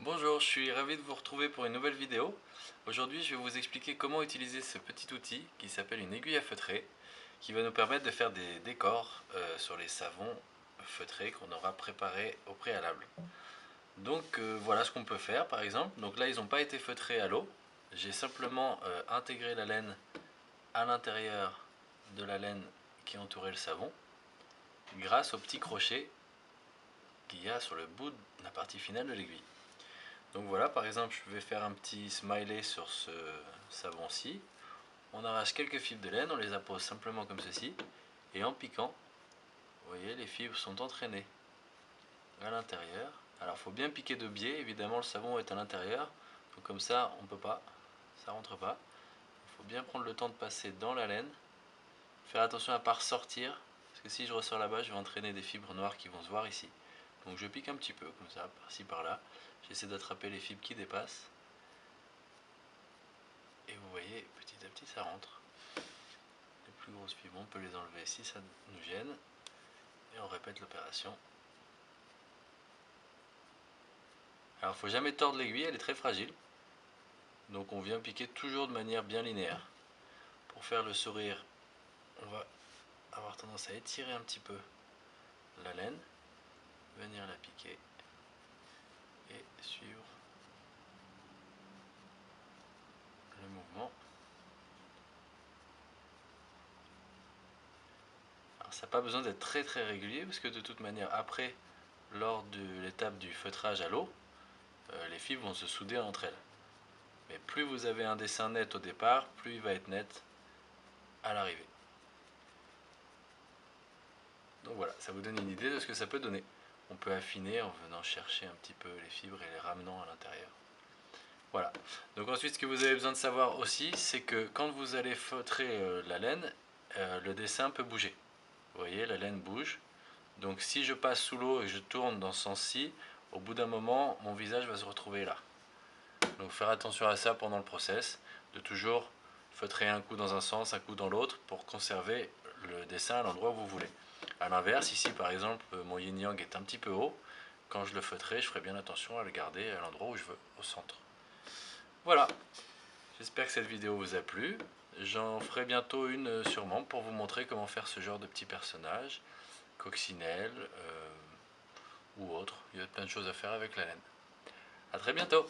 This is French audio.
Bonjour, je suis ravi de vous retrouver pour une nouvelle vidéo. Aujourd'hui, je vais vous expliquer comment utiliser ce petit outil qui s'appelle une aiguille à feutrer, qui va nous permettre de faire des décors sur les savons feutrés qu'on aura préparés au préalable. Donc voilà ce qu'on peut faire par exemple. Donc là, ils n'ont pas été feutrés à l'eau. J'ai simplement intégré la laine à l'intérieur de la laine qui entourait le savon grâce au petit crochet qu'il y a sur le bout de la partie finale de l'aiguille. Donc voilà, par exemple, je vais faire un petit smiley sur ce savon-ci. On arrache quelques fibres de laine, on les appose simplement comme ceci. Et en piquant, vous voyez, les fibres sont entraînées à l'intérieur. Alors il faut bien piquer de biais, évidemment le savon est à l'intérieur. Donc comme ça, on ne peut pas, ça rentre pas. Il faut bien prendre le temps de passer dans la laine. Faire attention à ne pas ressortir, parce que si je ressors là-bas, je vais entraîner des fibres noires qui vont se voir ici. Donc je pique un petit peu, comme ça, par-ci par-là. J'essaie d'attraper les fibres qui dépassent. Et vous voyez, petit à petit ça rentre. Les plus grosses fibres, on peut les enlever si ça nous gêne. Et on répète l'opération. Alors il ne faut jamais tordre l'aiguille, elle est très fragile. Donc on vient piquer toujours de manière bien linéaire. Pour faire le sourire, on va avoir tendance à étirer un petit peu la laine, venir la piquer et suivre le mouvement. Alors ça n'a pas besoin d'être très régulier parce que de toute manière après, lors de l'étape du feutrage à l'eau, les fibres vont se souder entre elles. Mais plus vous avez un dessin net au départ, plus il va être net à l'arrivée. Donc voilà, ça vous donne une idée de ce que ça peut donner. On peut affiner en venant chercher un petit peu les fibres et les ramenant à l'intérieur. Voilà. Donc ensuite, ce que vous avez besoin de savoir aussi, c'est que quand vous allez feutrer la laine, le dessin peut bouger. Vous voyez, la laine bouge. Donc si je passe sous l'eau et je tourne dans ce sens-ci, au bout d'un moment, mon visage va se retrouver là. Donc faire attention à ça pendant le process, de toujours feutrer un coup dans un sens, un coup dans l'autre pour conserver le dessin à l'endroit où vous voulez. A l'inverse, ici par exemple, mon yin-yang est un petit peu haut. Quand je le feutrerai, je ferai bien attention à le garder à l'endroit où je veux, au centre. Voilà, j'espère que cette vidéo vous a plu. J'en ferai bientôt une sûrement pour vous montrer comment faire ce genre de petits personnages, coccinelles ou autres. Il y a plein de choses à faire avec la laine. A très bientôt!